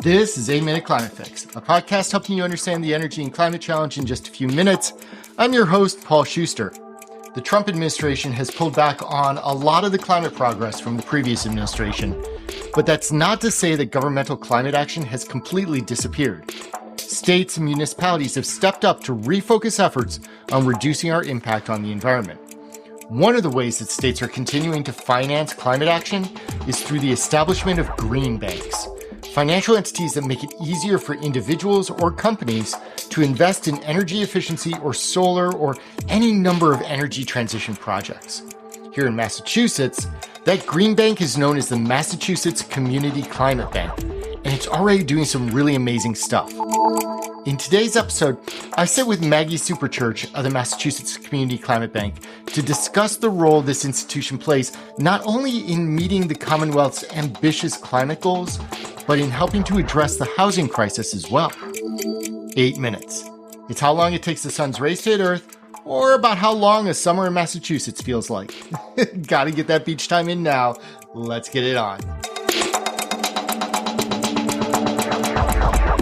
This is 8 Minute Climate Fix, a podcast helping you understand the energy and climate challenge in just a few minutes. I'm your host, Paul Schuster. The Trump administration has pulled back on a lot of the climate progress from the previous administration, but that's not to say that governmental climate action has completely disappeared. States and municipalities have stepped up to refocus efforts on reducing our impact on the environment. One of the ways that states are continuing to finance climate action is through the establishment of green banks, financial entities that make it easier for individuals or companies to invest in energy efficiency or solar or any number of energy transition projects. Here in Massachusetts, that green bank is known as the Massachusetts Community Climate Bank, and it's already doing some really amazing stuff. In today's episode, I sit with Maggie Super Church of the Massachusetts Community Climate Bank to discuss the role this institution plays not only in meeting the Commonwealth's ambitious climate goals, but in helping to address the housing crisis as well. 8 minutes. It's how long it takes the sun's rays to hit Earth, or about how long a summer in Massachusetts feels like. Gotta get that beach time in now. Let's get it on.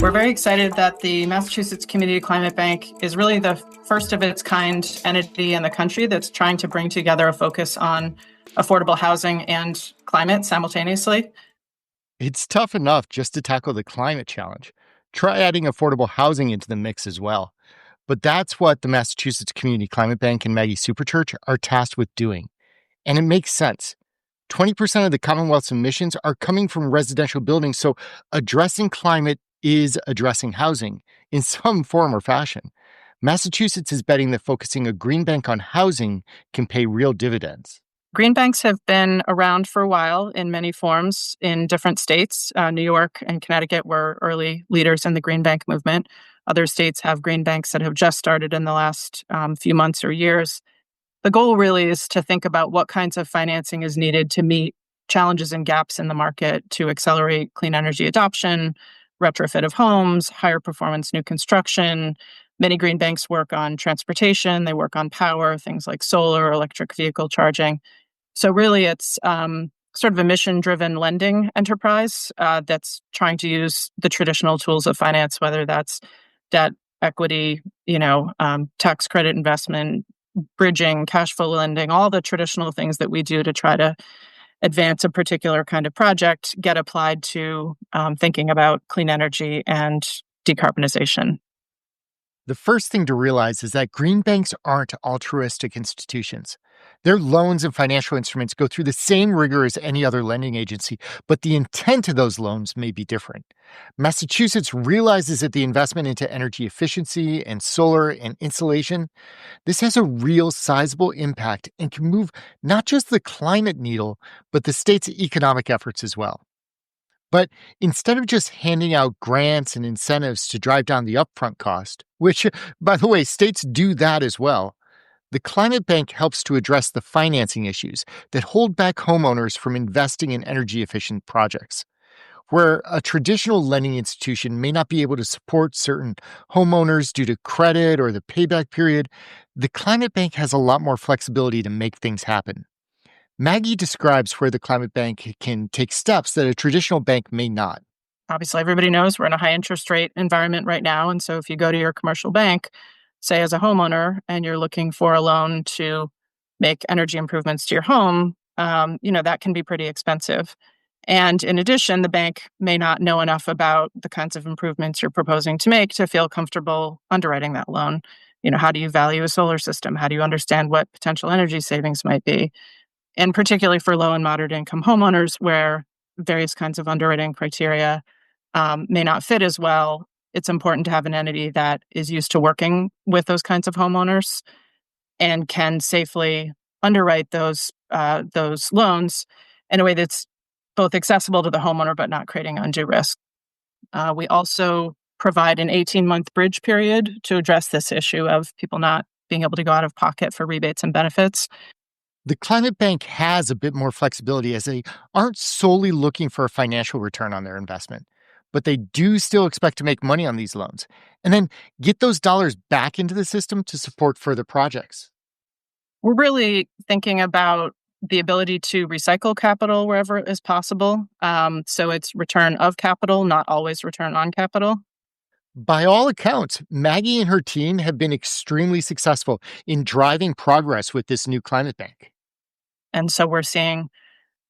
We're very excited that the Massachusetts Community Climate Bank is really the first of its kind entity in the country that's trying to bring together a focus on affordable housing and climate simultaneously. It's tough enough just to tackle the climate challenge. Try adding affordable housing into the mix as well. But that's what the Massachusetts Community Climate Bank and Maggie Super Church are tasked with doing. And it makes sense. 20% of the Commonwealth's emissions are coming from residential buildings, so addressing climate is addressing housing in some form or fashion. Massachusetts is betting that focusing a green bank on housing can pay real dividends. Green banks have been around for a while in many forms in different states. New York and Connecticut were early leaders in the green bank movement. Other states have green banks that have just started in the last few months or years. The goal really is to think about what kinds of financing is needed to meet challenges and gaps in the market to accelerate clean energy adoption, retrofit of homes, higher performance new construction. Many green banks work on transportation, they work on power, things like solar, electric vehicle charging. So really it's sort of a mission-driven lending enterprise that's trying to use the traditional tools of finance, whether that's debt, equity, tax credit investment, bridging, cash flow lending, all the traditional things that we do to try to advance a particular kind of project, get applied to thinking about clean energy and decarbonization. The first thing to realize is that green banks aren't altruistic institutions. Their loans and financial instruments go through the same rigor as any other lending agency, but the intent of those loans may be different. Massachusetts realizes that the investment into energy efficiency and solar and insulation, this has a real sizable impact and can move not just the climate needle, but the state's economic efforts as well. But instead of just handing out grants and incentives to drive down the upfront cost, which, by the way, states do that as well, the Climate Bank helps to address the financing issues that hold back homeowners from investing in energy-efficient projects. Where a traditional lending institution may not be able to support certain homeowners due to credit or the payback period, the Climate Bank has a lot more flexibility to make things happen. Maggie describes where the Climate Bank can take steps that a traditional bank may not. Obviously, everybody knows we're in a high interest rate environment right now. And so if you go to your commercial bank, say as a homeowner, and you're looking for a loan to make energy improvements to your home, that can be pretty expensive. And in addition, the bank may not know enough about the kinds of improvements you're proposing to make to feel comfortable underwriting that loan. How do you value a solar system? How do you understand what potential energy savings might be? And particularly for low and moderate income homeowners where various kinds of underwriting criteria may not fit as well, it's important to have an entity that is used to working with those kinds of homeowners and can safely underwrite those loans in a way that's both accessible to the homeowner but not creating undue risk. We also provide an 18-month bridge period to address this issue of people not being able to go out of pocket for rebates and benefits. The Climate Bank has a bit more flexibility as they aren't solely looking for a financial return on their investment, but they do still expect to make money on these loans and then get those dollars back into the system to support further projects. We're really thinking about the ability to recycle capital wherever is possible. So it's return of capital, not always return on capital. By all accounts, Maggie and her team have been extremely successful in driving progress with this new climate bank. And so we're seeing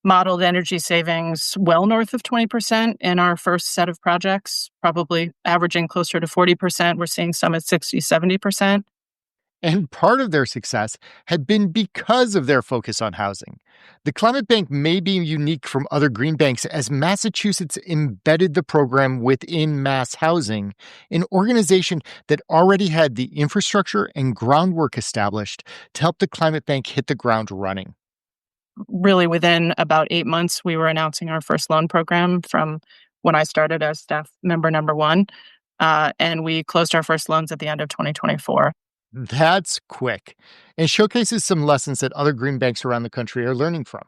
modeled energy savings well north of 20% in our first set of projects, probably averaging closer to 40%. We're seeing some at 60, 70%. And part of their success had been because of their focus on housing. The Climate Bank may be unique from other green banks as Massachusetts embedded the program within MassHousing, an organization that already had the infrastructure and groundwork established to help the Climate Bank hit the ground running. Really, within about 8 months, we were announcing our first loan program from when I started as staff member number one. And we closed our first loans at the end of 2024. That's quick and showcases some lessons that other green banks around the country are learning from.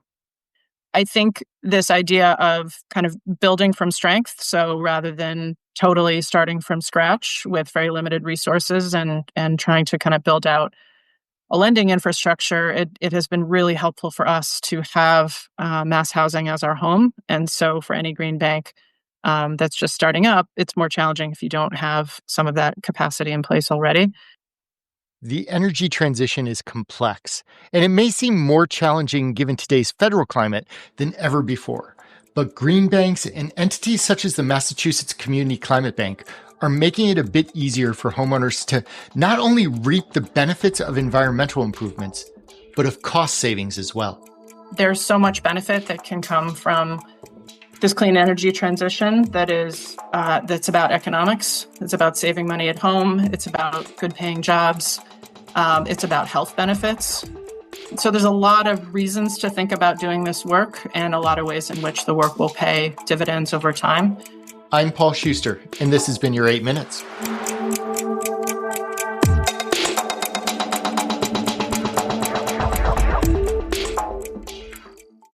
I think this idea of kind of building from strength, so rather than totally starting from scratch with very limited resources and trying to kind of build out a lending infrastructure, it has been really helpful for us to have MassHousing as our home. And so for any green bank that's just starting up, it's more challenging if you don't have some of that capacity in place already. The energy transition is complex, and it may seem more challenging given today's federal climate than ever before. But green banks and entities such as the Massachusetts Community Climate Bank are making it a bit easier for homeowners to not only reap the benefits of environmental improvements, but of cost savings as well. There's so much benefit that can come from this clean energy transition that's about economics. It's about saving money at home. It's about good paying jobs. It's about health benefits. So there's a lot of reasons to think about doing this work and a lot of ways in which the work will pay dividends over time. I'm Paul Schuster, and this has been your 8 Minutes.